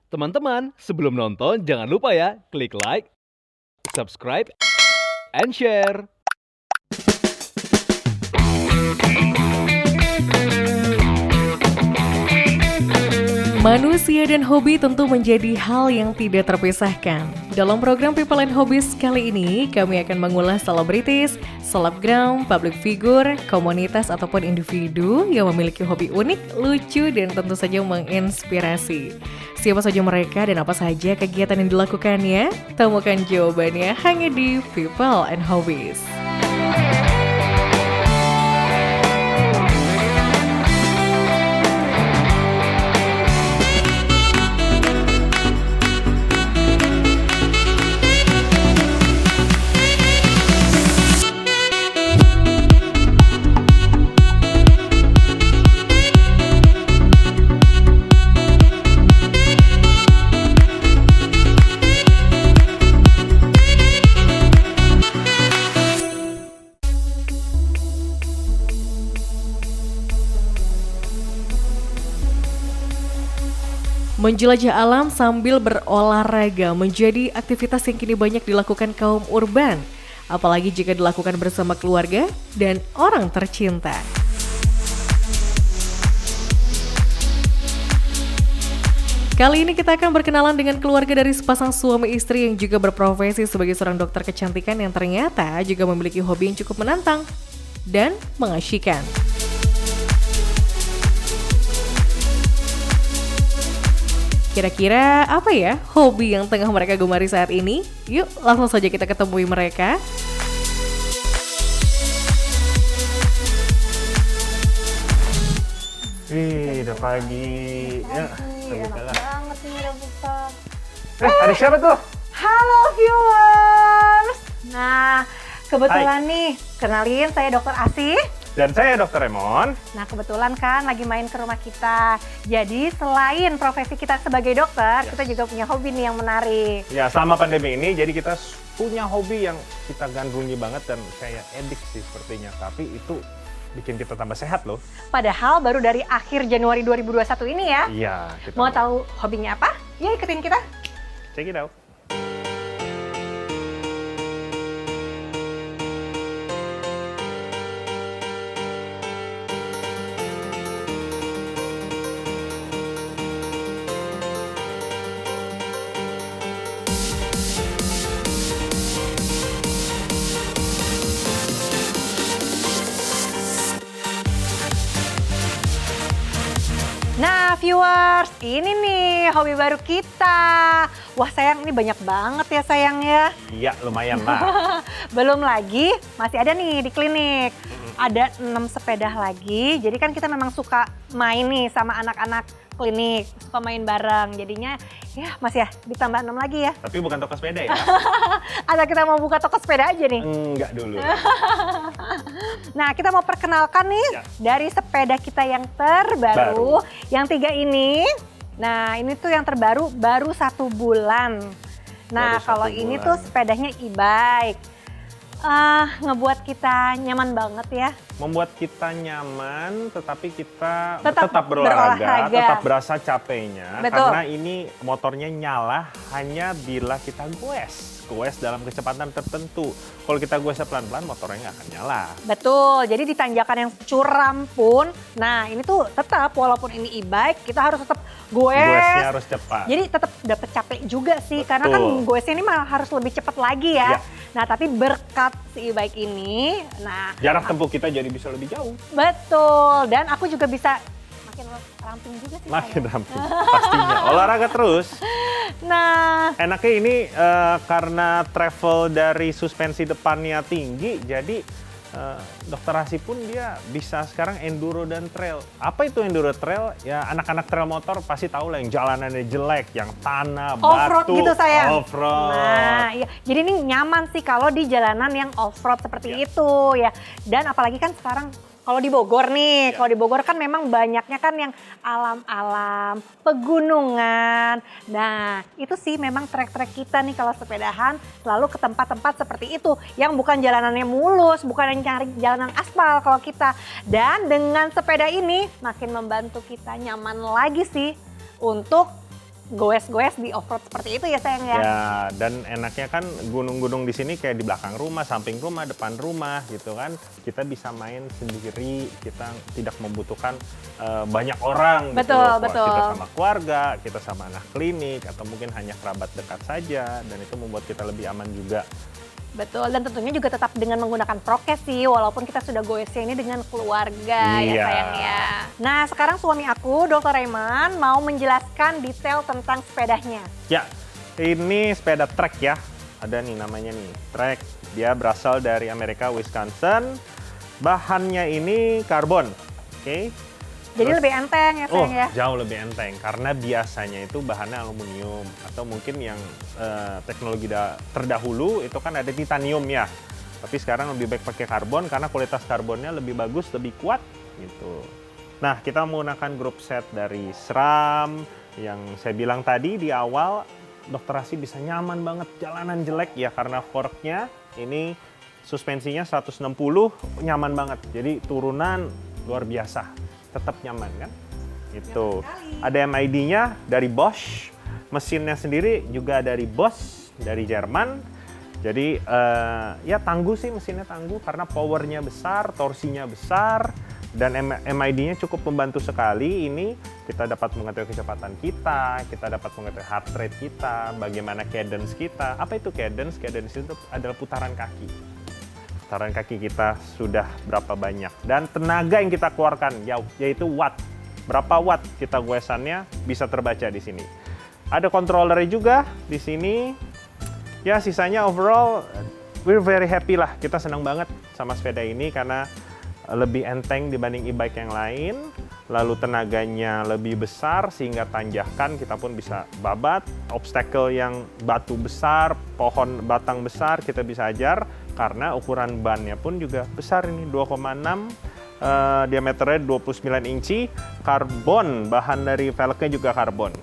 Teman-teman, sebelum nonton jangan lupa ya, klik like, subscribe, and share. Manusia dan hobi tentu menjadi hal yang tidak terpisahkan. Dalam program People and Hobbies kali ini, kami akan mengulas selebritis, selebgram, public figure, komunitas ataupun individu yang memiliki hobi unik, lucu, dan tentu saja menginspirasi. Siapa saja mereka dan apa saja kegiatan yang dilakukannya? Temukan jawabannya hanya di People and Hobbies. Menjelajah alam sambil berolahraga menjadi aktivitas yang kini banyak dilakukan kaum urban, apalagi jika dilakukan bersama keluarga dan orang tercinta. Kali ini kita akan berkenalan dengan keluarga dari sepasang suami istri yang juga berprofesi sebagai seorang dokter kecantikan yang ternyata juga memiliki hobi yang cukup menantang dan mengasyikkan. Kira-kira apa ya hobi yang tengah mereka gemari saat ini? Yuk langsung saja kita ketemui mereka. Udah pagi. Ya, Enak banget nih udah buka. ada siapa tuh? Halo viewers. Nah, kebetulan nih, kenalin saya Dokter Asih. Dan saya Dr. Remon. Nah, kebetulan kan lagi main ke rumah kita. Jadi selain profesi kita sebagai dokter, kita juga punya hobi nih yang menarik. Ya, selama pandemi ini jadi kita punya hobi yang kita gandrungi banget dan kayak edik sih sepertinya. Tapi itu bikin kita tambah sehat loh. Padahal baru dari akhir Januari 2021 ini ya. Iya, kita Mau tahu hobinya apa? Ya ikutin kita. check it out. Nah viewers, ini nih hobi baru kita. Wah sayang, ini banyak banget ya sayang ya. Iya, lumayan lah. Belum lagi, masih ada nih di klinik. Ada 6 sepeda lagi, jadi kan kita memang suka main nih sama anak-anak klinik. Suka main bareng, jadinya ya masih ya ditambah 6 lagi ya. Tapi bukan toko sepeda ya? Atau kita mau buka toko sepeda aja nih. Enggak dulu. Nah, kita mau perkenalkan nih Ya. dari sepeda kita yang terbaru, yang 3 ini. Nah, ini tuh yang terbaru, baru 1 bulan. Nah, Baru 1 kalau ini bulan. tuh sepedanya e-bike. Ngebuat kita nyaman banget ya. Membuat kita nyaman, tetapi kita Tetap tetap berolahraga, berolahraga. tetap berasa capeknya. Betul. Karena ini motornya nyala hanya bila kita goes dalam kecepatan tertentu. Kalau kita goes pelan-pelan, motornya nggak akan nyala. Betul, jadi di tanjakan yang curam pun, nah ini tuh tetap walaupun ini e-bike, kita harus tetap Goesnya goes. harus cepat. Jadi tetap dapet capek juga sih, karena kan Betul. goesnya ini malah harus lebih cepat lagi ya. Ya. Nah tapi berkat si e-bike ini, nah Jarak tempuh kita jadi bisa lebih jauh. betul. Dan aku juga bisa makin ramping juga sih. Makin saya. ramping, pastinya. Olahraga terus. Nah, Enaknya ini karena travel dari suspensi depannya tinggi, jadi Dokter Hasi pun dia bisa sekarang enduro dan trail. Apa itu enduro trail? Ya anak-anak trail motor pasti tahu lah yang jalanannya jelek, yang tanah, off-road batu, gitu sayang. off-road. Nah, iya. Jadi ini nyaman sih kalau di jalanan yang off-road seperti itu ya. Dan apalagi kan sekarang kalau di Bogor nih, kalau di Bogor kan memang banyaknya kan yang alam-alam, pegunungan. Nah, itu sih memang trek-trek kita nih kalau sepedahan selalu ke tempat-tempat seperti itu. Yang bukan jalanannya mulus, bukan yang cari jalanan aspal kalau kita. Dan dengan sepeda ini makin membantu kita nyaman lagi sih untuk goes-goes di off-road seperti itu ya sayang ya. Ya, dan enaknya kan gunung-gunung di sini kayak di belakang rumah, samping rumah, depan rumah gitu kan. Kita bisa main sendiri, kita tidak membutuhkan banyak orang gitu. Betul, Wah, betul. Kita sama keluarga, kita sama anak klinik, atau mungkin hanya kerabat dekat saja. Dan itu membuat kita lebih aman juga. Betul, dan tentunya juga tetap dengan menggunakan prokes sih, walaupun kita sudah goesnya ini dengan keluarga ya Iya. sayang ya. Nah sekarang suami aku, Dr. Raymond, mau menjelaskan detail tentang sepedanya. Ya, ini sepeda trek ya. Ada nih namanya nih, trek. Dia berasal dari Amerika, Wisconsin. Bahannya ini karbon, oke? Jadi Terus- lebih enteng ya Oh, sayang ya. jauh lebih enteng karena biasanya itu bahannya aluminium atau mungkin yang teknologi terdahulu itu kan ada titanium ya. Tapi sekarang lebih baik pakai karbon karena kualitas karbonnya lebih bagus, lebih kuat gitu. Nah, kita menggunakan grup set dari SRAM yang saya bilang tadi di awal. Dokter Rasi bisa nyaman banget jalanan jelek ya karena forknya ini suspensinya 160 nyaman banget. Jadi turunan luar biasa. Tetap nyaman kan? Itu. Ada MID-nya dari Bosch, mesinnya sendiri juga dari Bosch, dari Jerman. Jadi ya tangguh sih, mesinnya tangguh karena powernya besar, torsinya besar, dan MID-nya cukup membantu sekali. Ini kita dapat mengetahui kecepatan kita dapat mengetahui heart rate kita, bagaimana cadence kita. Apa itu cadence? Cadence itu adalah putaran kaki. Putaran kaki kita sudah berapa banyak dan tenaga yang kita keluarkan yaitu watt. Berapa watt kita goesannya bisa terbaca di sini. Ada controllernya juga di sini. Ya sisanya overall we're very happy lah. Kita senang banget sama sepeda ini karena lebih enteng dibanding e-bike yang lain. Lalu tenaganya lebih besar sehingga tanjakan kita pun bisa babat. Obstacle yang batu besar, pohon batang besar kita bisa ajar. Karena ukuran bannya pun juga besar ini 2,6 diameternya 29 inci, karbon, bahan dari velgnya juga karbon.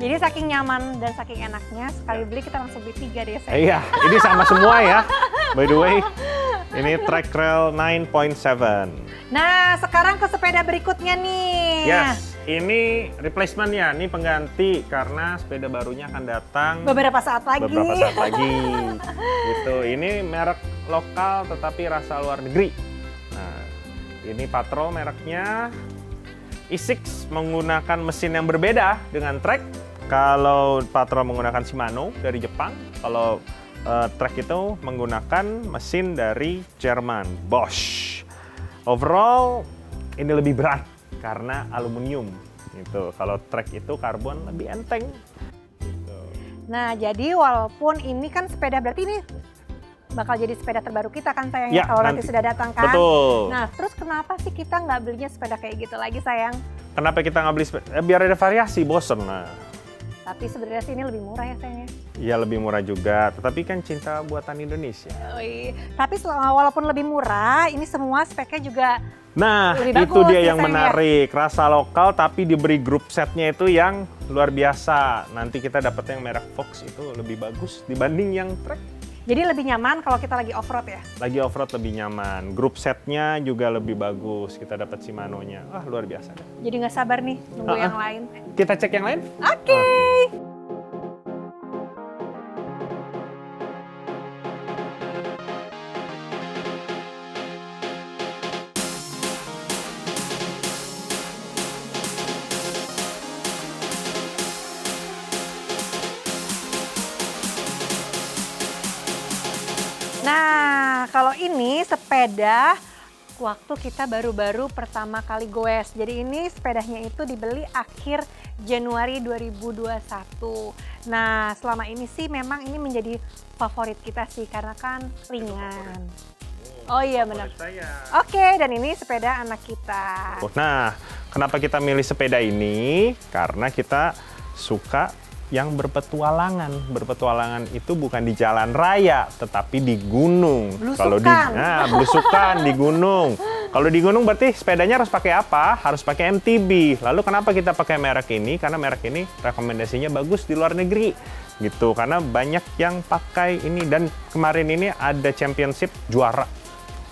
Jadi saking nyaman dan saking enaknya, sekali beli kita langsung beli 3 deh sayang. Iya, ini sama semua ya. By the way, ini Trek Trail 9.7. Nah sekarang ke sepeda berikutnya nih. Yes, ini replacement-nya, ini pengganti karena sepeda barunya akan datang Beberapa saat lagi. beberapa saat lagi. Gitu. Ini merek lokal tetapi rasa luar negeri. Nah, ini Patrol mereknya. E6 menggunakan mesin yang berbeda dengan Trek. Kalau Patrol menggunakan Shimano dari Jepang, kalau Trek itu menggunakan mesin dari Jerman, Bosch. Overall ini lebih berat karena aluminium gitu. Kalau Trek itu karbon lebih enteng. Gitu. Nah jadi walaupun ini kan sepeda, berarti ini bakal jadi sepeda terbaru kita kan sayang Ya, kalau nanti nanti. sudah datang kan. Betul. Nah terus kenapa sih kita nggak belinya sepeda kayak gitu lagi sayang? Kenapa kita nggak beli sepeda? Biar ada variasi, bosen. Nah, Tapi sebenarnya sih ini lebih murah ya sayang ya. ya lebih murah juga. Tetapi kan cinta buatan Indonesia. Tapi walaupun lebih murah, ini semua speknya juga Nah, lebih itu bagus dia sih, yang sayang, ya. menarik. Rasa lokal tapi diberi grup setnya itu yang luar biasa. Nanti kita dapat yang merek Fox itu lebih bagus dibanding yang Trek. jadi lebih nyaman kalau kita lagi off-road ya. Lagi off-road lebih nyaman. Grup setnya juga lebih bagus. Kita dapat Shimano-nya. Wah, luar biasa. Jadi nggak sabar nih nunggu yang lain. Kita cek yang lain? Oke. Nah, kalau ini sepeda waktu kita baru-baru pertama kali goes. Jadi ini sepedanya itu dibeli akhir Januari 2021. Nah, selama ini sih memang ini menjadi favorit kita sih karena kan ringan. Oh iya benar. Oke, dan ini sepeda anak kita. Nah, kenapa kita milih sepeda ini? Karena kita suka yang berpetualangan. Berpetualangan itu bukan di jalan raya, tetapi di gunung. Belusukan. Belusukan di gunung. Kalau di gunung berarti sepedanya harus pakai apa? Harus pakai MTB. Lalu kenapa kita pakai merek ini? Karena merek ini rekomendasinya bagus di luar negeri. Gitu, karena banyak yang pakai ini. Dan kemarin ini ada championship juara.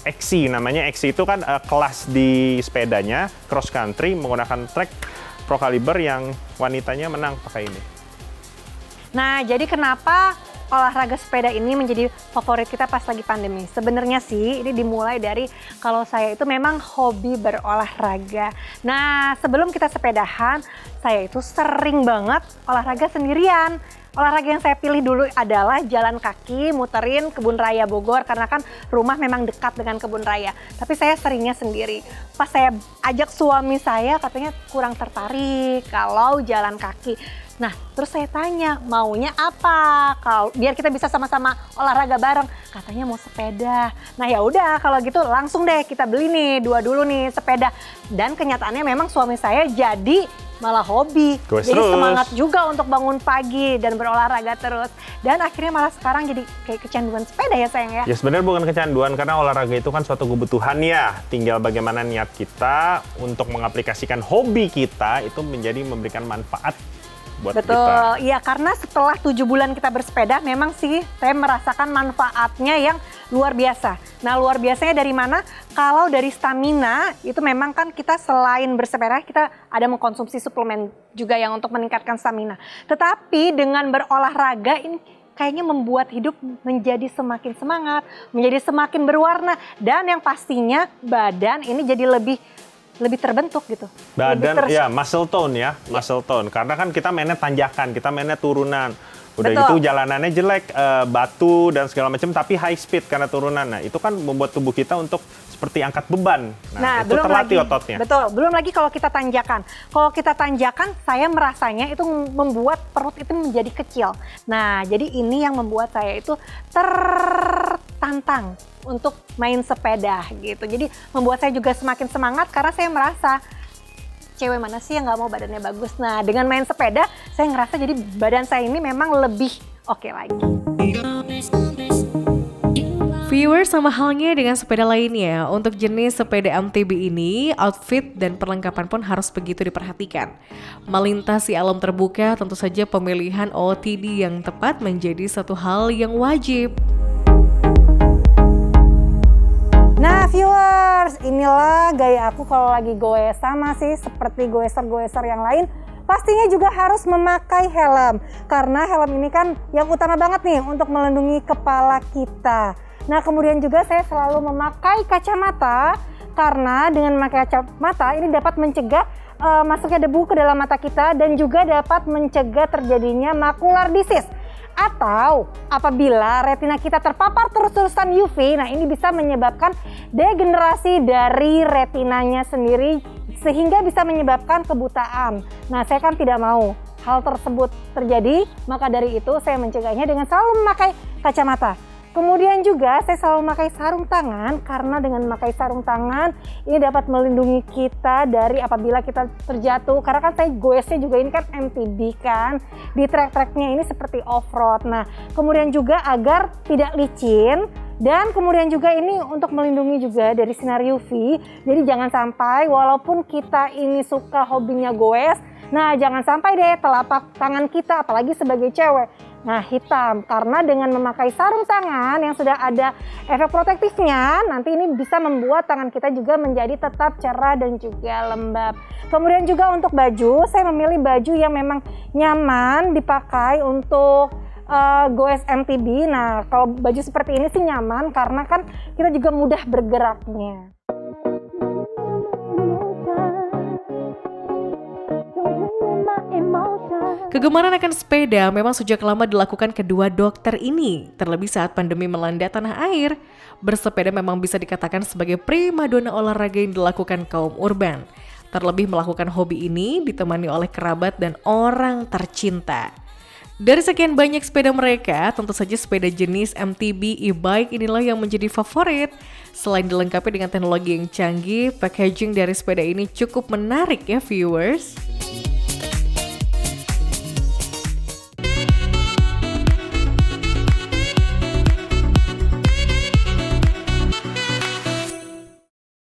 XC namanya. XC itu kan kelas di sepedanya, cross country, menggunakan Trek Pro Caliber yang wanitanya menang pakai ini. Nah, jadi kenapa olahraga sepeda ini menjadi favorit kita pas lagi pandemi? Sebenarnya sih ini dimulai dari kalau saya itu memang hobi berolahraga. Nah, sebelum kita sepedahan, saya itu sering banget olahraga sendirian. Olahraga yang saya pilih dulu adalah jalan kaki, muterin Kebun Raya Bogor karena kan rumah memang dekat dengan Kebun Raya. Tapi saya seringnya sendiri. Pas saya ajak suami saya katanya kurang tertarik kalau jalan kaki. Nah, terus saya tanya, maunya apa? Kalau biar kita bisa sama-sama olahraga bareng. Katanya mau sepeda. Nah, ya udah kalau gitu langsung deh kita beli nih dua dulu nih sepeda. Dan kenyataannya memang suami saya jadi malah hobi. Jadi semangat juga untuk bangun pagi dan berolahraga terus. Dan akhirnya malah sekarang jadi kayak kecanduan sepeda ya sayang ya. Ya sebenarnya bukan kecanduan karena olahraga itu kan suatu kebutuhan ya. Tinggal bagaimana niat kita untuk mengaplikasikan hobi kita itu menjadi memberikan manfaat buat kita. Betul, iya karena setelah 7 bulan kita bersepeda memang sih saya merasakan manfaatnya yang luar biasa. Nah luar biasanya dari mana? Kalau dari stamina itu memang kan kita selain bersepeda kita ada mengkonsumsi suplemen juga yang untuk meningkatkan stamina. Tetapi dengan berolahraga ini kayaknya membuat hidup menjadi semakin semangat, menjadi semakin berwarna dan yang pastinya badan ini jadi lebih terbentuk gitu. Badan ya muscle tone ya, muscle tone. Karena kan kita mainnya tanjakan, kita mainnya turunan. Udah Betul. gitu jalanannya jelek, batu dan segala macam tapi high speed karena turunan. Nah, itu kan membuat tubuh kita untuk seperti angkat beban. Nah itu terlatih ototnya. Betul, belum lagi kalau kita tanjakan. Kalau kita tanjakan, saya merasanya itu membuat perut itu menjadi kecil. Nah, jadi ini yang membuat saya itu tertantang untuk main sepeda gitu. Jadi membuat saya juga semakin semangat karena saya merasa cewek mana sih yang nggak mau badannya bagus. Nah, dengan main sepeda, saya ngerasa jadi badan saya ini memang lebih oke lagi. Viewers, sama halnya dengan sepeda lainnya, untuk jenis sepeda MTB ini, outfit dan perlengkapan pun harus begitu diperhatikan. Melintasi alam terbuka, tentu saja pemilihan OOTD yang tepat menjadi satu hal yang wajib. Nah viewers, inilah gaya aku kalau lagi goes, sama sih seperti goeser-goeser yang lain. Pastinya juga harus memakai helm, karena helm ini kan yang utama banget nih untuk melindungi kepala kita. Nah kemudian juga saya selalu memakai kacamata, karena dengan memakai kacamata ini dapat mencegah masuknya debu ke dalam mata kita dan juga dapat mencegah terjadinya macular disease. Atau apabila retina kita terpapar terus-terusan UV, nah ini bisa menyebabkan degenerasi dari retinanya sendiri sehingga bisa menyebabkan kebutaan. Nah saya kan tidak mau hal tersebut terjadi, maka dari itu saya mencegahnya dengan selalu memakai kacamata. Kemudian juga saya selalu memakai sarung tangan karena dengan memakai sarung tangan ini dapat melindungi kita dari apabila kita terjatuh. Karena kan saya goesnya juga ini kan MTB kan, di trek-treknya ini seperti off-road. Nah kemudian juga agar tidak licin dan kemudian juga ini untuk melindungi juga dari sinar UV. Jadi jangan sampai walaupun kita ini suka hobinya goes, nah jangan sampai deh telapak tangan kita apalagi sebagai cewek. Nah hitam, karena dengan memakai sarung tangan yang sudah ada efek protektifnya, nanti ini bisa membuat tangan kita juga menjadi tetap cerah dan juga lembab. Kemudian juga untuk baju, saya memilih baju yang memang nyaman dipakai untuk goes MTB. Nah kalau baju seperti ini sih nyaman karena kan kita juga mudah bergeraknya. Kegemaran akan sepeda memang sejak lama dilakukan kedua dokter ini. Terlebih saat pandemi melanda tanah air, bersepeda memang bisa dikatakan sebagai primadona olahraga yang dilakukan kaum urban. Terlebih melakukan hobi ini ditemani oleh kerabat dan orang tercinta. Dari sekian banyak sepeda mereka, tentu saja sepeda jenis MTB e-bike inilah yang menjadi favorit. Selain dilengkapi dengan teknologi yang canggih, packaging dari sepeda ini cukup menarik ya viewers.